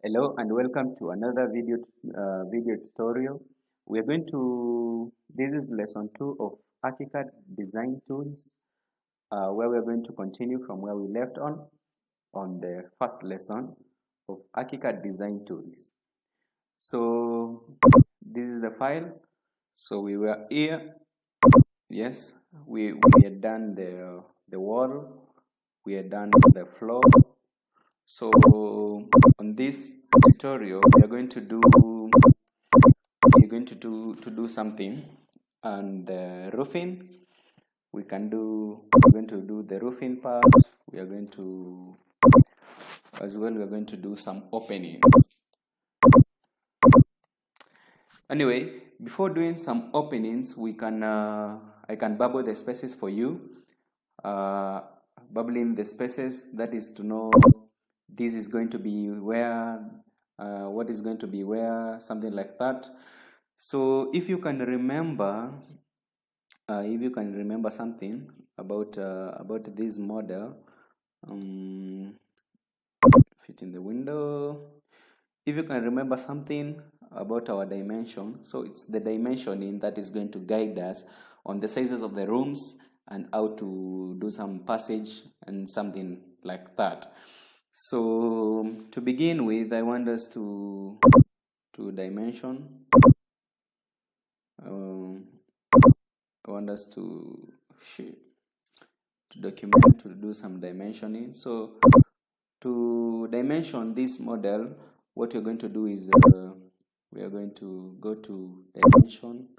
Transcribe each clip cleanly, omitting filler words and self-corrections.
Hello and welcome to another video tutorial. We are going to this is lesson 2 of ArchiCAD design tools, where we are going to continue from where we left on the first lesson of ArchiCAD design tools. So this is the file. So we were here. Yes, we had done the wall. We had done the floor. So on this tutorial, we are going to do something on the roofing. We're going to do the roofing part. We are going to do some openings. Anyway, before doing some openings, we can I can bubble the spaces for you. Bubbling the spaces, that is to know this is going to be where, what is going to be where, something like that. So if you can remember something about this model, fit in the window. If you can remember something about our dimension, so it's the dimensioning that is going to guide us on the sizes of the rooms and how to do some passage and something like that. So to begin with, I want us to dimension. I want us to document, to do some dimensioning. So to dimension this model, what you're going to do is we are going to go to dimension.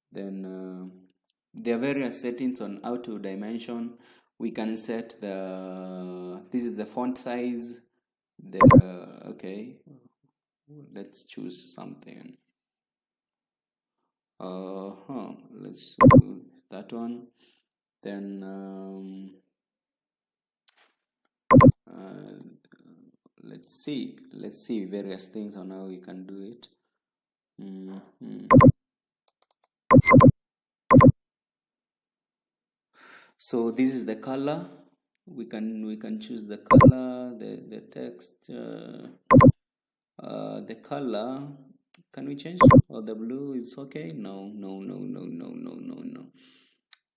Then there are various settings on how to dimension. We can set this is the font size. Okay, let's choose something. Let's do that one. Then let's see various things on how we can do it. So this is the color. We can choose the color, the text, the color. Can we change? Or the blue is okay? No.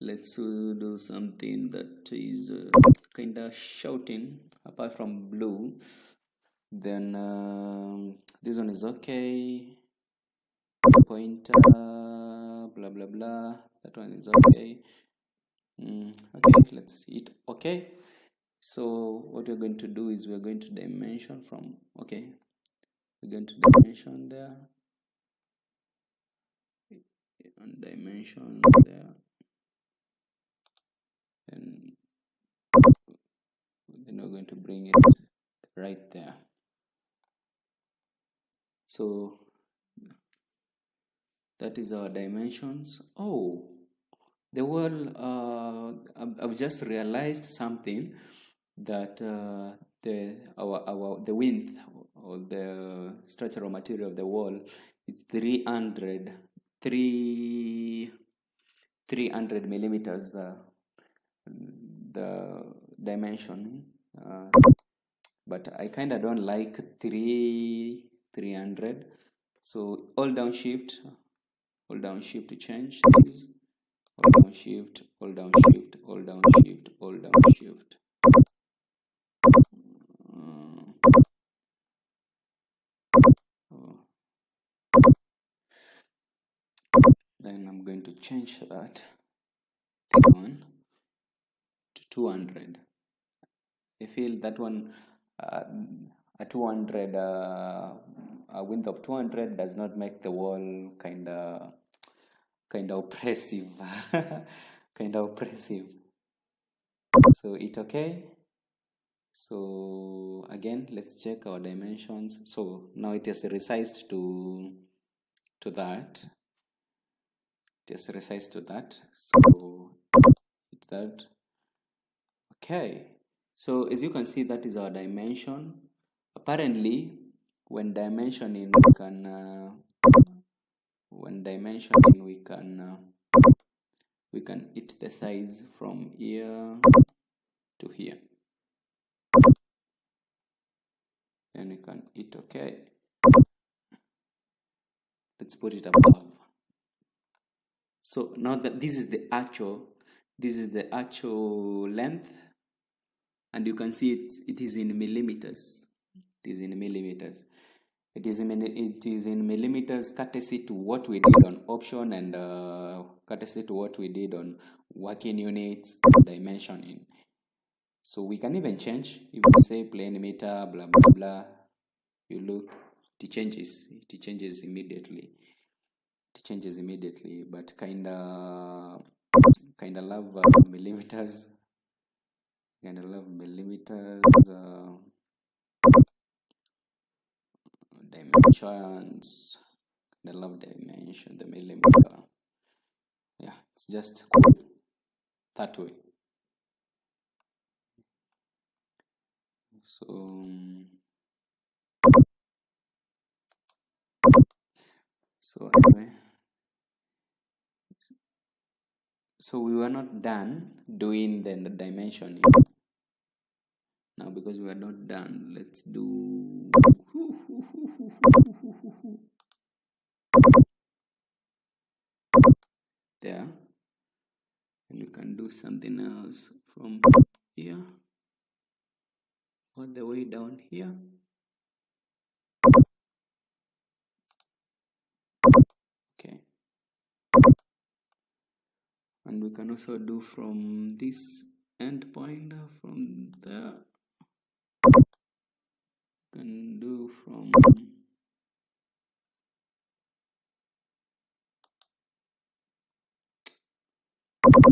Let's do something that is kind of shouting apart from blue. Then this one is okay. Pointer, blah blah blah. That one is okay. Okay, let's see it. Okay. So what we're going to do is we're going to dimension from. Okay, we're going to dimension there. And dimension there. And then we're going to bring it right there. So that is our dimensions. Oh, the wall, I've just realized something, that the width or the structural material of the wall is 300 millimeters, the dimension, but I kind of don't like 300. So hold down shift to change this. Hold down shift, hold down shift, hold down shift, hold down shift. Then I'm going to change that, this one, to 200. I feel that one, a 200, a width of 200 does not make the wall kind of oppressive. Kind of oppressive. So it's okay. So again, let's check our dimensions. So now it is resized to that. It is resized to that. So it's that. Okay. So as you can see, that is our dimension. Apparently, when dimensioning, we can hit the size from here to here. then you can hit OK. Let's put it above. So now that this is the actual length, and you can see it is in millimeters. It is in millimeters. It is in millimeters, courtesy to what we did on option and courtesy to what we did on working units dimensioning. So we can even change. If we say plane meter, blah blah blah, you look, it changes immediately. It changes immediately, but kinda love millimeters. Kinda love millimeters. Dimensions. I love dimension, the millimeter. Yeah, it's just cool that way. So anyway, so we were not done doing the dimensioning. Now, because we are not done, let's do there, and you can do something else from here all the way down here. Okay, and we can also do from this end point, from there. Can do from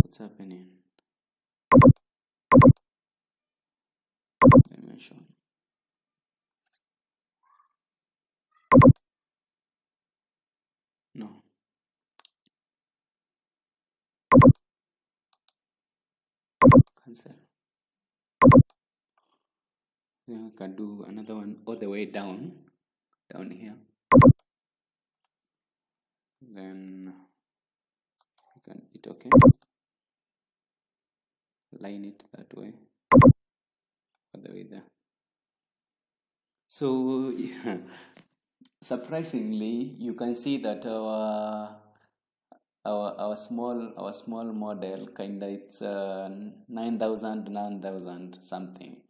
what's happening? Dimension. No. Cancel. Then we can do another one all the way down here. Then we can hit OK. Line it that way. All the way there. So yeah, surprisingly, you can see that our small model kinda it's 9,000 something.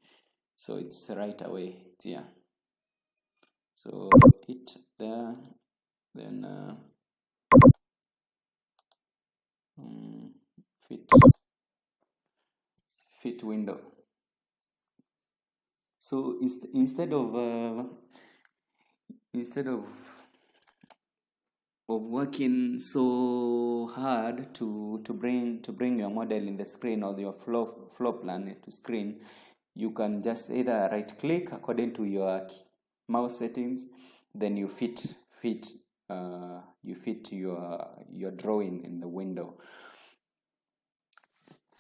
So it's right away. It's here. So hit there, then fit window. So instead of working so hard to bring your model in the screen or your floor plan to screen, you can just either right click according to your mouse settings, then you fit your drawing in the window.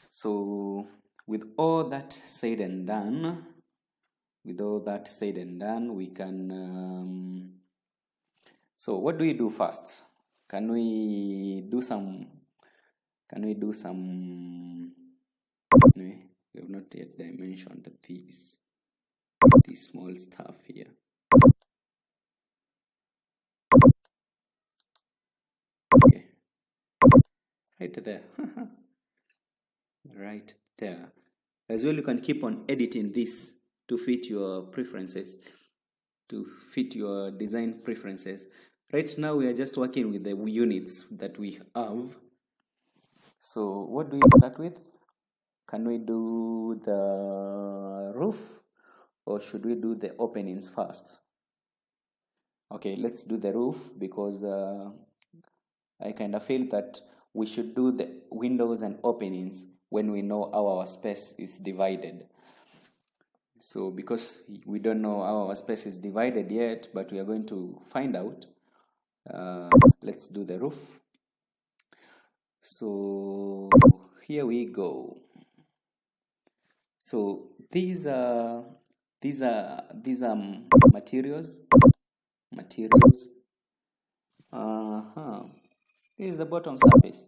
So with all that said and done, we can so what do we do first? We have not yet dimensioned this small stuff here. Okay, right there. Right there. As well, you can keep on editing this to fit your preferences, to fit your design preferences. Right now, we are just working with the units that we have. So what do we start with? Can we do the roof, or should we do the openings first? Okay, let's do the roof, because I kind of feel that we should do the windows and openings when we know how our space is divided. So because we don't know how our space is divided yet, but we are going to find out, let's do the roof. So here we go. So these are materials. This is the bottom surface.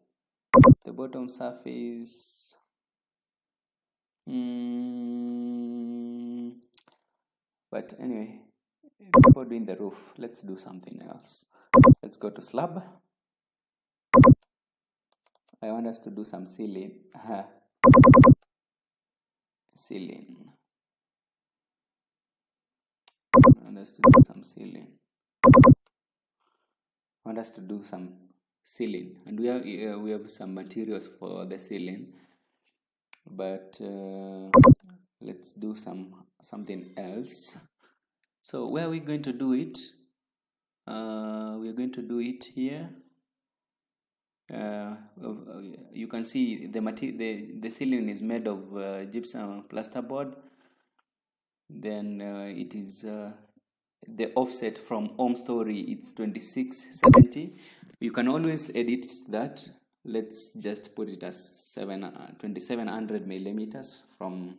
The bottom surface. But anyway, before doing the roof, let's do something else. Let's go to slab. I want us to do some ceiling. Ceiling. I want us to do some ceiling. I want us to do some ceiling, and we have some materials for the ceiling, but let's do something else. So where are we going to do it? We're going to do it here. You can see the ceiling is made of gypsum plasterboard. Then it is the offset from home story, it's 2670. You can always edit that. Let's just put it as 2700 millimeters from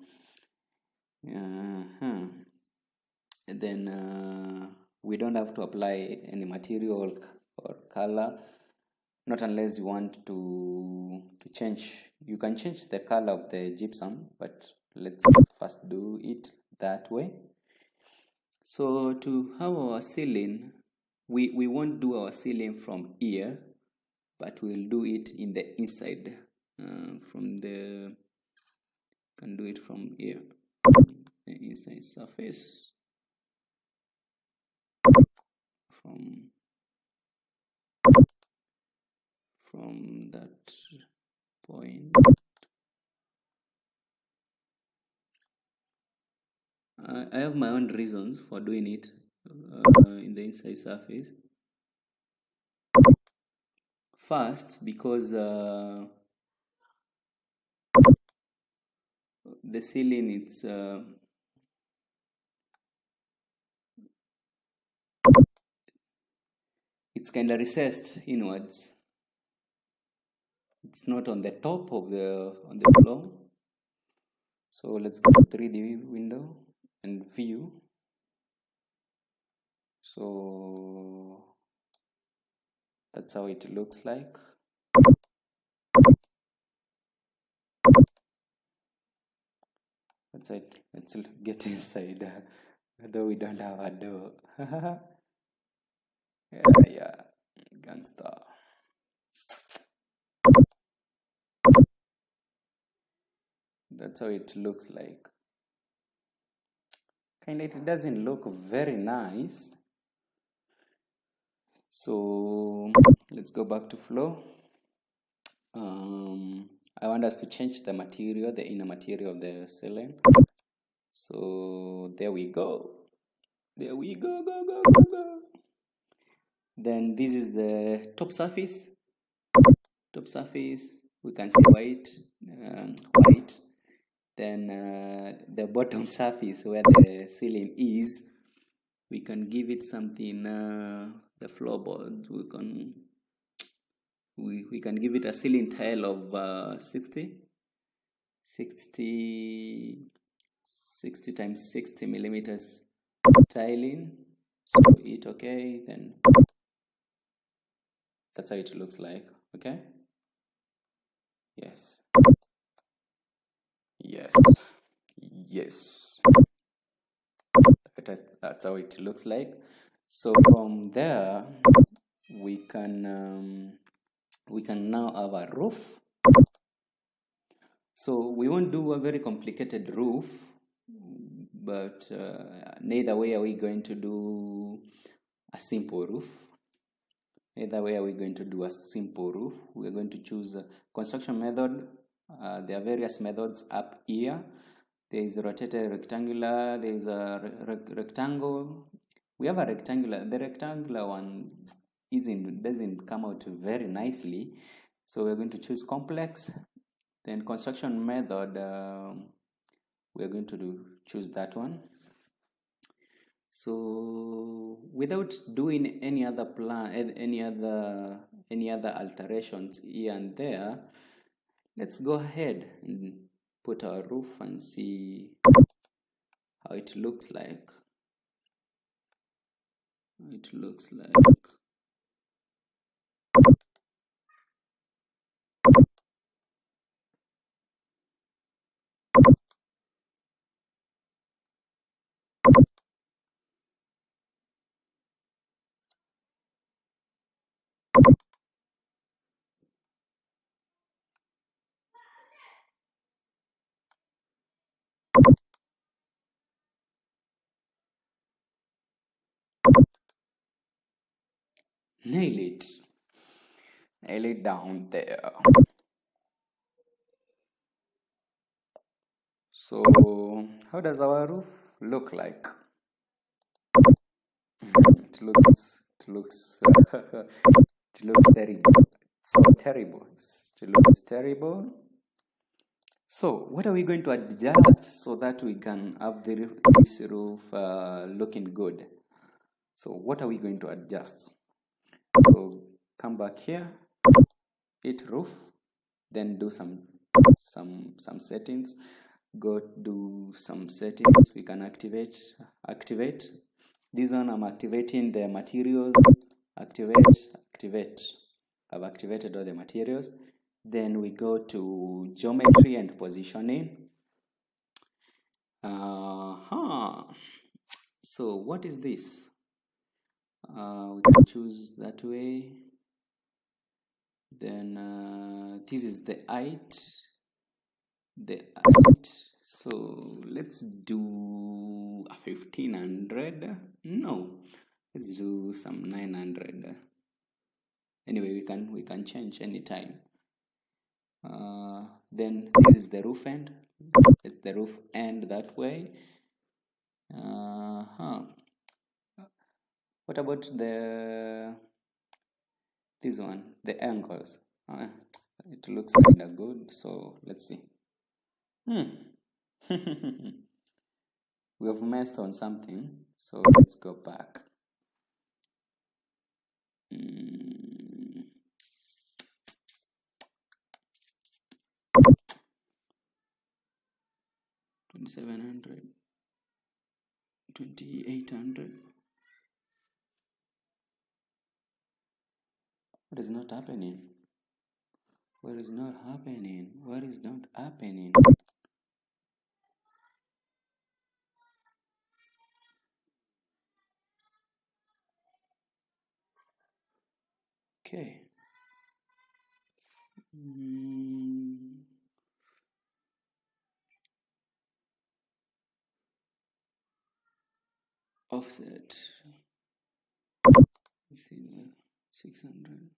then we don't have to apply any material or color, not unless you want to change. You can change the color of the gypsum, but let's first do it that way. So to have our ceiling, we won't do our ceiling from here, but we'll do it in the inside. Can do it from here, the inside surface, from that point. I have my own reasons for doing it in the inside surface. First, because the ceiling, it's kind of recessed inwards. It's not on the top of on the floor. So let's go to 3D window and view. So that's how it looks like. That's it. Let's get inside. Although we don't have a door. yeah, gangster. That's how it looks like. Kind of, it doesn't look very nice. So let's go back to flow. I want us to change the material, the inner material of the ceiling. So there we go. There we go, go. Then this is the top surface. Top surface, we can see white. Then the bottom surface where the ceiling is, we can give it something. The floorboard, we can give it a ceiling tile of 60 times 60 millimeters tiling. So it okay, then that's how it looks like. Okay, yes, that's how it looks like. So from there we can now have a roof. So we won't do a very complicated roof, but neither way are we going to do a simple roof. Either way are we going to do a simple roof. We're going to choose a construction method. There are various methods up here. There is a rotated rectangular, there is a rectangle. We have a rectangular. The rectangular one doesn't come out very nicely. So we're going to choose complex. Then construction method, we're going to choose that one. So without doing any other plan, any other alterations here and there, let's go ahead and put our roof and see how it looks like. nail it down there. So how does our roof look like? It looks it looks terrible. So terrible. It looks terrible. So what are we going to adjust so that we can have this roof looking good? So what are we going to adjust? So come back here, hit roof, then do some settings. Go do some settings. We can activate. This one I'm activating the materials. Activate. I've activated all the materials. Then we go to geometry and positioning. So what is this? We can choose that way. Then this is the height. So let's do 1500. No, let's do some 900. Anyway, we can change anytime. Then this is the roof end. It's the roof end that way. What about this one, the angles? It looks kind of good, so let's see. We have messed on something, so let's go back. 2700, 2800. What is not happening? What is not happening? What is not happening? Okay. Offset. Let's see that 600.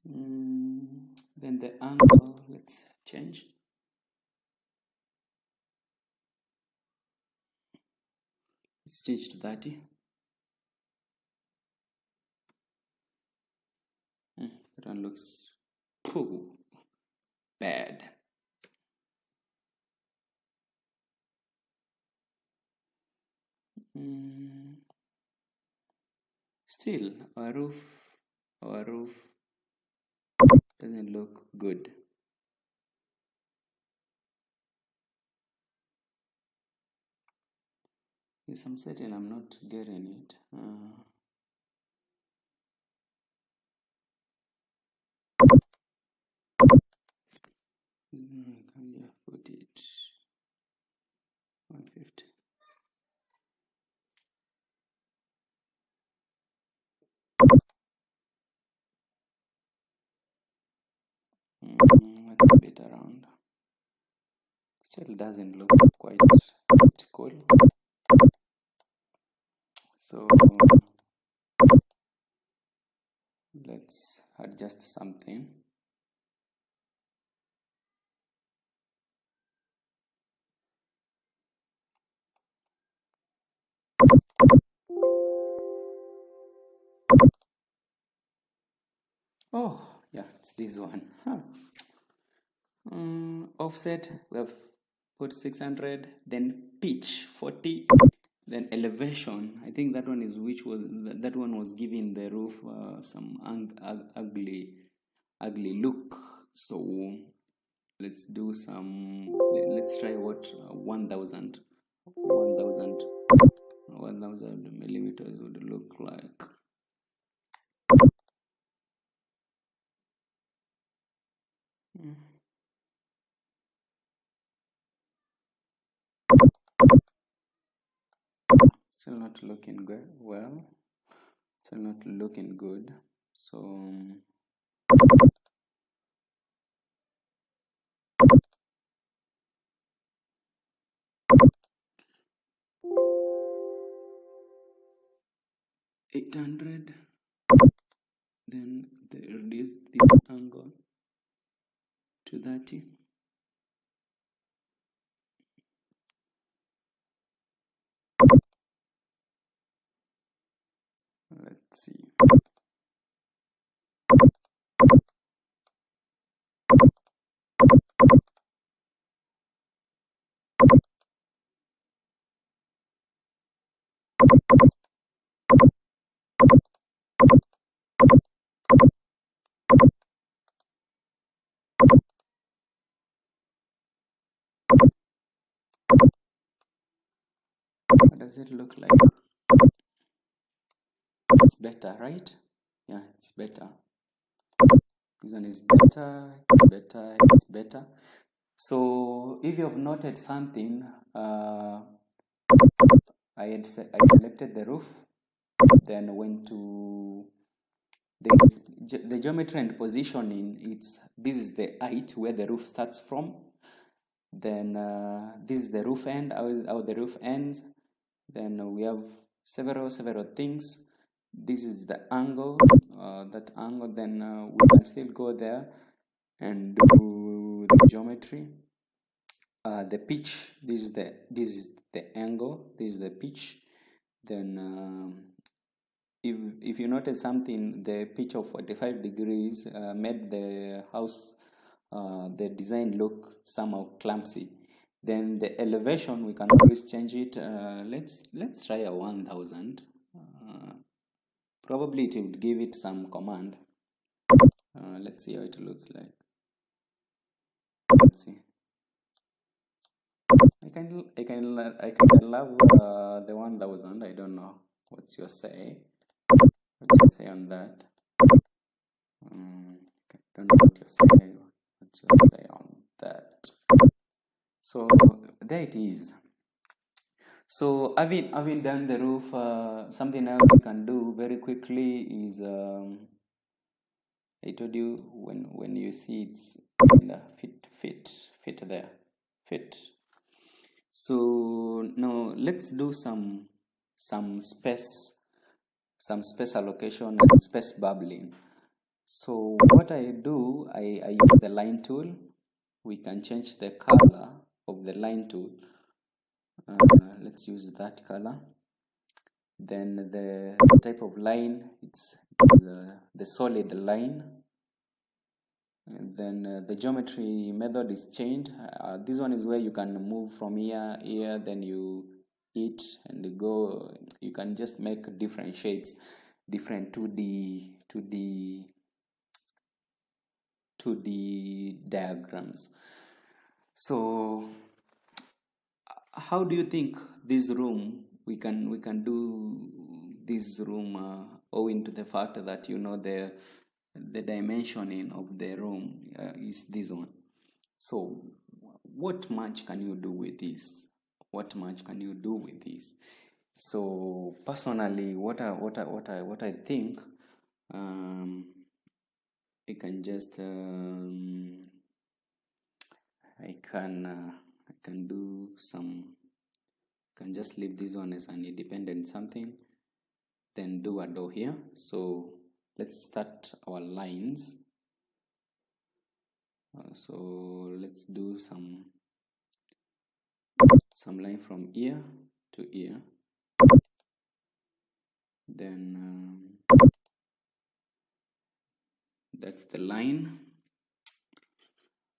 Then the angle, let's change. Let's change to 30. That one looks bad. Still, our roof doesn't look good. Yes, I'm certain I'm not getting it. Can you put it 150? Let's a bit around. Still doesn't look quite cool. So let's adjust something. Oh, yeah, it's this one. Offset, we have put 600, then pitch 40, then elevation. I think that one is that one was giving the roof some ugly look. So let's do some. Let's try what 1000 millimeters would look like. Still not looking good. Well, still not looking good. So 800, then reduce this angle to 30. Let's see. What does it look like? It's better, right? Yeah, it's better. This one is better, it's better, it's better. So if you have noted something, I selected the roof, then went to the geometry and positioning. This is the height where the roof starts from. Then this is the roof end, how the roof ends. Then we have several things. This is the angle, that angle. Then we can still go there and do the geometry. The pitch. This is the angle. This is the pitch. Then if you notice something, the pitch of 45 degrees made the house, the design look somehow clumsy. Then the elevation, we can always change it. Let's try a 1000. Probably it will give it some command. Let's see how it looks like. Let's see. I can love the 1000. I don't know what's your say. What's your say on that? I don't know what you say. What's your say on that? So there it is. So having done the roof, something else we can do very quickly is I told you when you see it's in the fit there, fit. So now let's do some space allocation and space bubbling. So what I do, I use the line tool. We can change the color of the line tool. Let's use that color. Then the type of line, it's the solid line. And then the geometry method is changed. This one is where you can move from here, then you hit and go. You can just make different shapes, different 2D diagrams. So how do you think this room we can do this room owing to the fact that the dimensioning of the room is this one? So what much can you do with this? What much can you do with this? So personally, what I think, I can just I can do some. Can just leave this one as an independent something, then do a door here. So let's start our lines. So let's do some line from ear to ear. Then that's the line.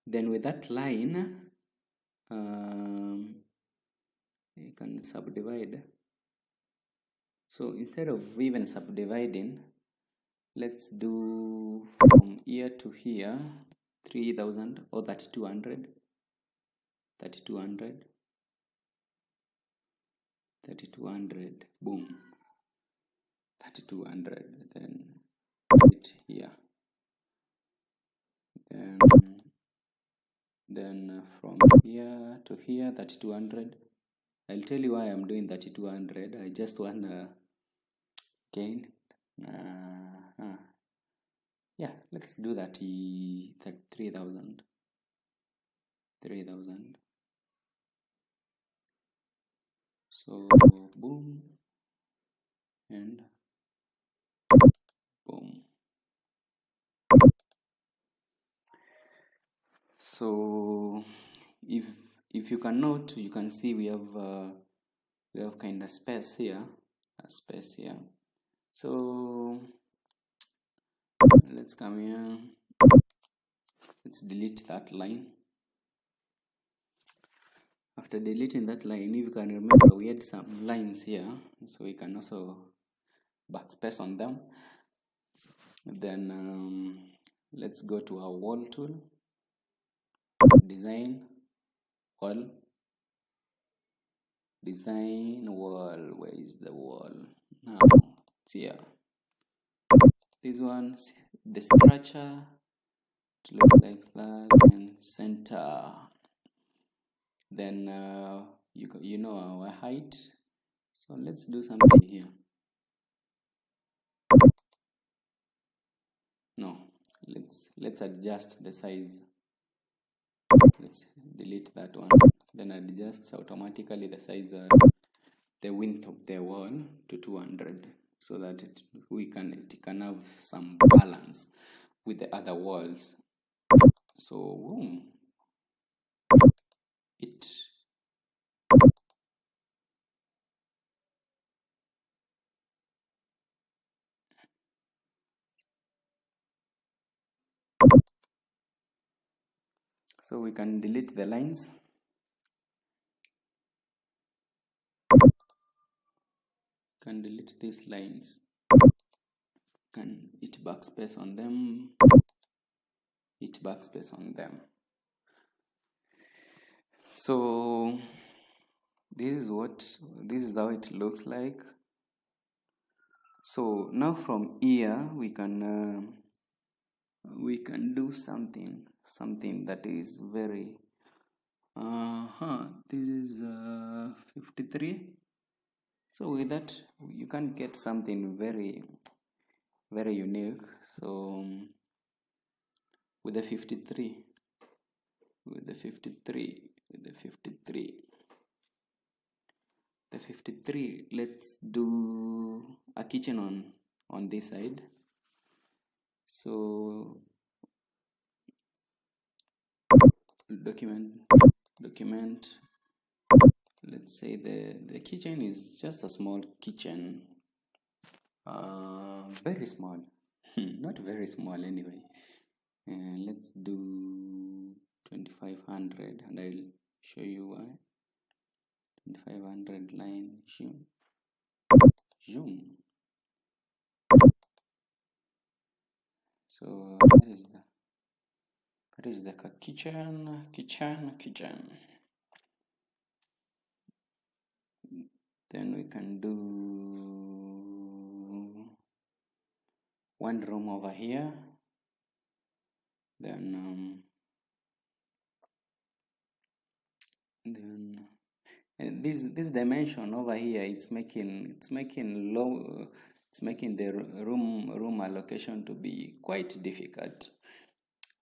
Then with that line, you can subdivide. So instead of even subdividing, let's do from here to here 3000 or 3200, 3200, boom, 3200, then it here, then from here to here 3200. I'll tell you why I'm doing 3200. I just want again yeah, let's do that 3000. So boom, and So if you can note, you can see we have kind of space here, so let's come here, let's delete that line. After deleting that line, if you can remember, we had some lines here, so we can also backspace on them. Then let's go to our wall tool, design wall, where is the wall now? It's here. This one, the structure, it looks like that, and center. Then you know our height, so let's do something here. No, let's adjust the size. Let's delete that one, then adjust automatically the size, the width of the wall to 200, so that it can have some balance with the other walls. So boom, so we can delete the lines. Can delete these lines. Can hit backspace on them. Hit backspace on them. So this is how it looks like. So now from here we can do something that is very this is 53. So with that you can get something very, very unique. So with the 53, let's do a kitchen on this side. So document, let's say the kitchen is just a small kitchen, very small, not very small anyway. Let's do 2500, and I'll show you why. 2500 line, zoom. So that is the kitchen. Then we can do one room over here. Then this dimension over here, it's making the room allocation to be quite difficult.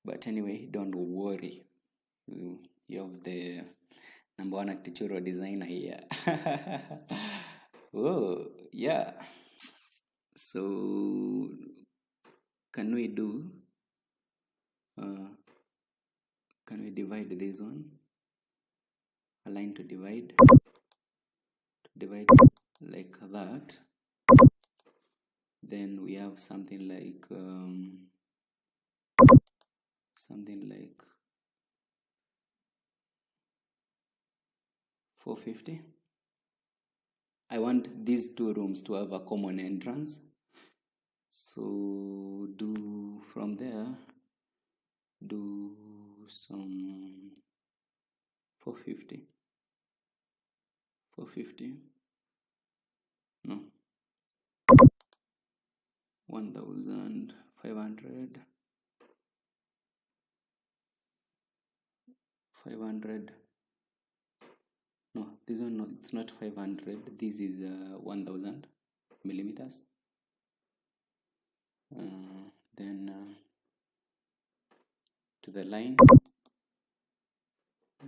But anyway, don't worry. You have the #1 architectural designer here. Oh yeah. So can we divide this one? Align to divide like that. Then we have something like 450. I want these two rooms to have a common entrance, so from there do some 450. No, 1500. 500. No, this one, no, it's not 500. This is 1000 millimeters. Then to the line,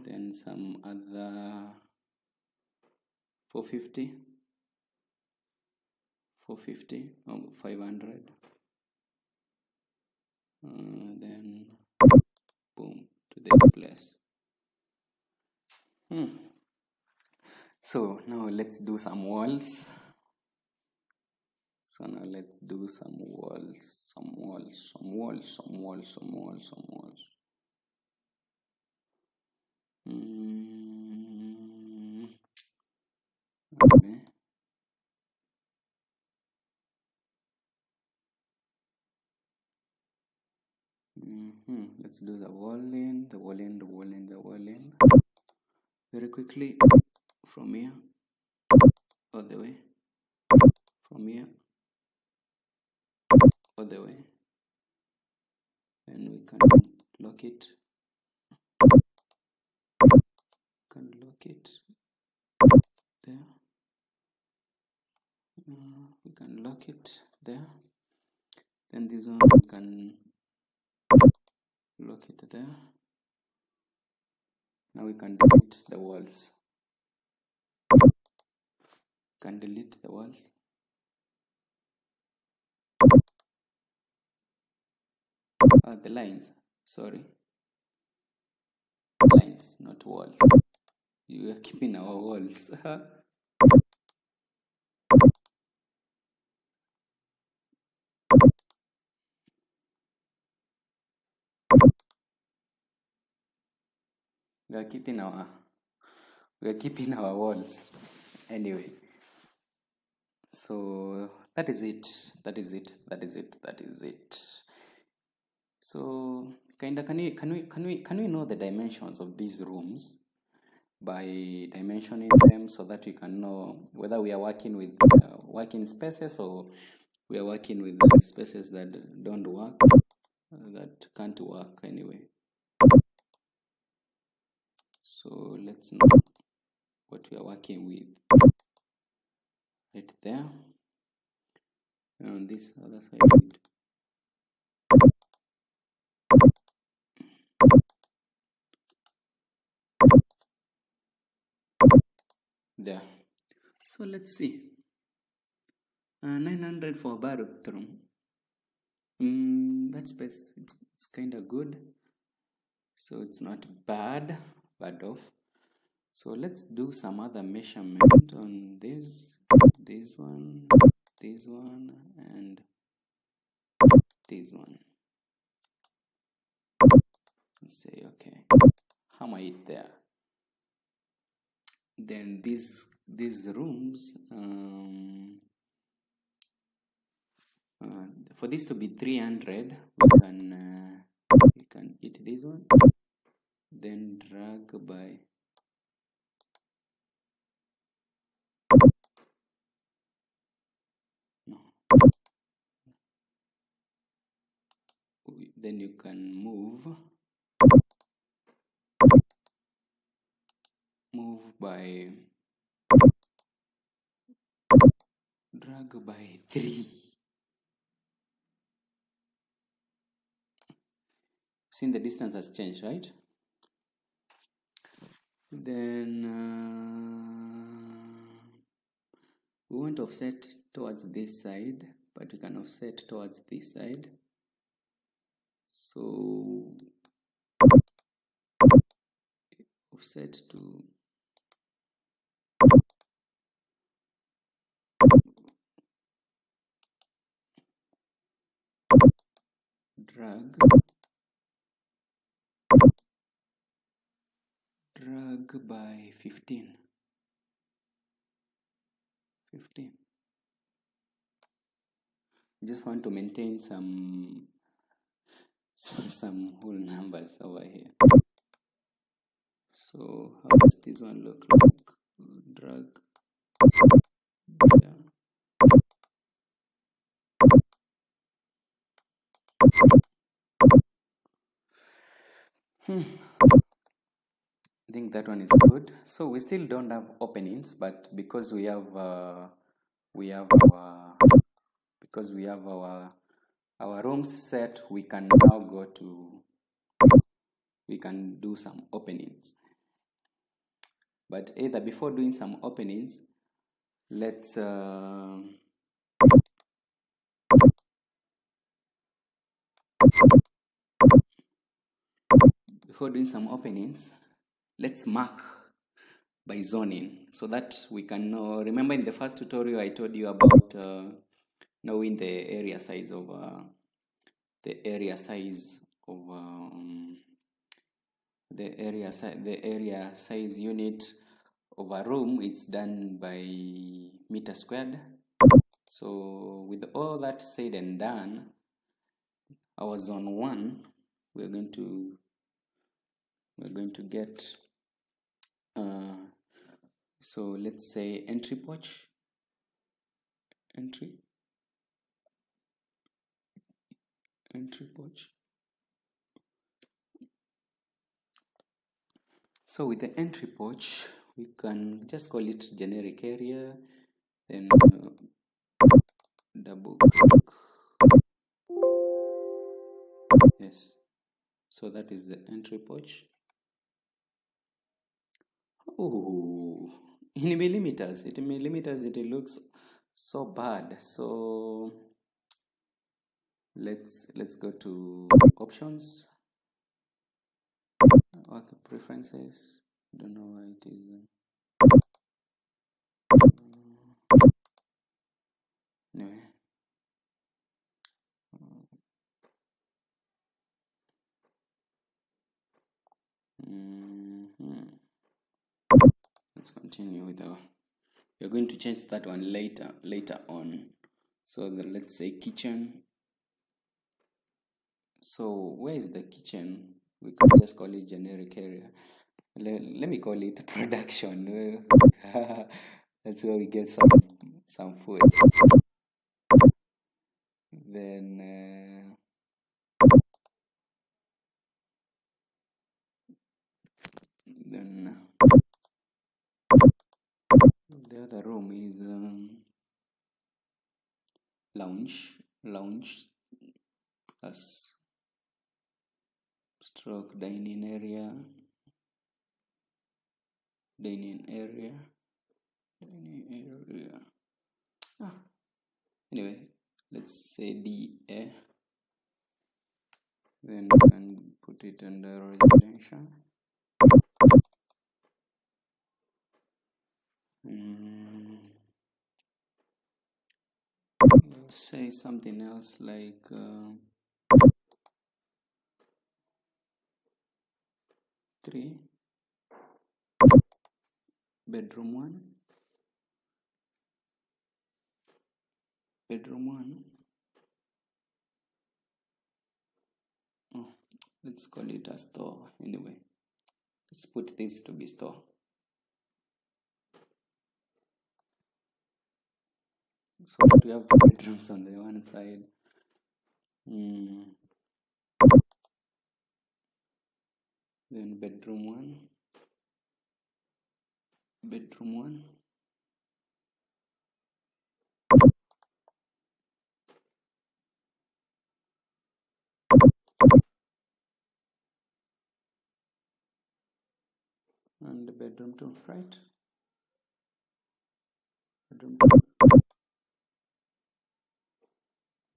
then some other 450, 500. Then boom, to this place. So now let's do some walls. So now let's do some walls. Okay. Let's do the wall in, very quickly from here all the way, from here all the way, and we can lock it. There. We can lock it there. Then this one we can lock it there. Now we can delete the walls. The lines, sorry. Lines, not walls. You are keeping our walls. We are keeping our walls. Anyway, so that is it. So kinda can we know the dimensions of these rooms by dimensioning them, so that we can know whether we are working with working spaces, or we are working with spaces that don't work, that can't work anyway. So let's know what we are working with right there. And on this other side, there. So let's see. 900 for a bathroom. That space, it's kind of good. So it's not bad off. So let's do some other measurement on this one, and this one. Say okay, hammer it there. Then these rooms, for this to be 300, we can hit this one, then drag by then you can move by drag by 3. Since the distance has changed, right? Then we want to offset towards this side, but we can offset towards this side. So offset to drag by 15. Just want to maintain some whole numbers over here. So how does this one look like? Drag there. I think that one is good. So we still don't have openings, but because we have our rooms set, we can now we can do some openings. But either before doing some openings, let's before doing some openings, let's mark by zoning so that we can know. Remember in the first tutorial I told you about knowing the area size of the area size unit of a room. It's done by meter squared. So with all that said and done, our zone 1, we're going to get so let's say entry porch, entry porch. So with the entry porch, we can just call it generic area, then double click. Yes, so that is the entry porch. Oh, in millimeters, it looks so bad. So let's go to options, okay, preferences. Don't know why it is anyway. Let's continue with our, we're going to change that one later on. So let's say kitchen. So where is the kitchen? We can just call it generic area. Let me call it production. That's where we get some food. Then the other room is lounge plus stroke dining area. Anyway, let's say DA. Then we can put it under residential. Let's say something else like 3 bedroom 1. Oh, let's call it a store. Anyway, let's put this to be store. So we have 2 bedrooms on the one side. Then bedroom 1. And bedroom 2, right?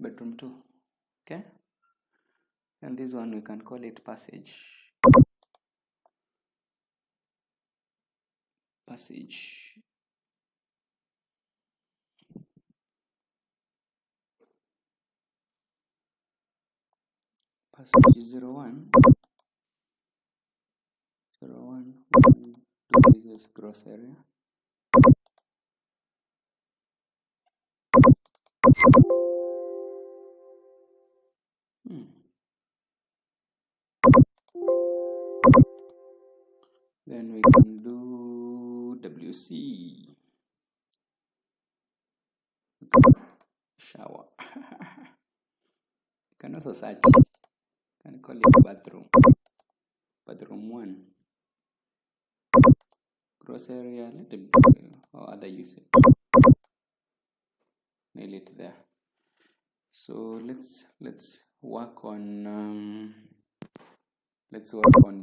Bedroom 2. Okay. And this one we can call it passage. Passage 01. This is gross area. Then we can do WC. Shower. You can also search. You can call it bathroom. Bathroom 1. Gross area, little bit, or other usage. Nail it there. So let's work on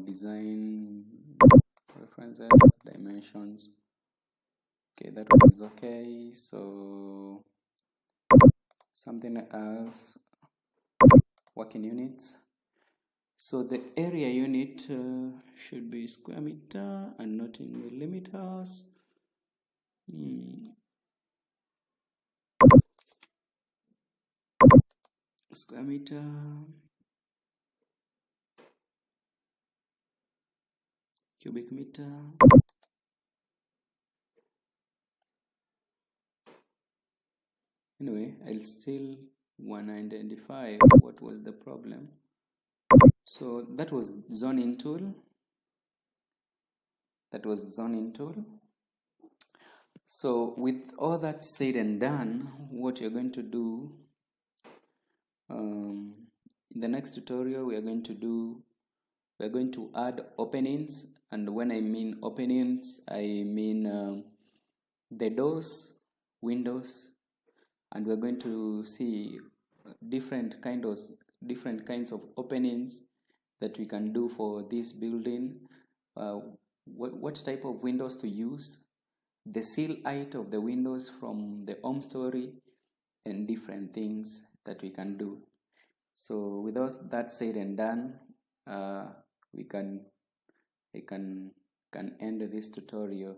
design preferences, dimensions. Okay, that one is okay. So something else, working units. So the area unit should be square meter and not in millimeters. Square meter. Cubic meter. Anyway, I'll still want to identify what was the problem. So that was zoning tool. That was zoning tool. So with all that said and done, what you're going to do, in the next tutorial, we're going to add openings. And when I mean openings, I mean the doors, windows, and we're going to see different kinds of openings that we can do for this building, what type of windows to use, the seal height of the windows from the home story, and different things that we can do. So with that said and done, I can end this tutorial.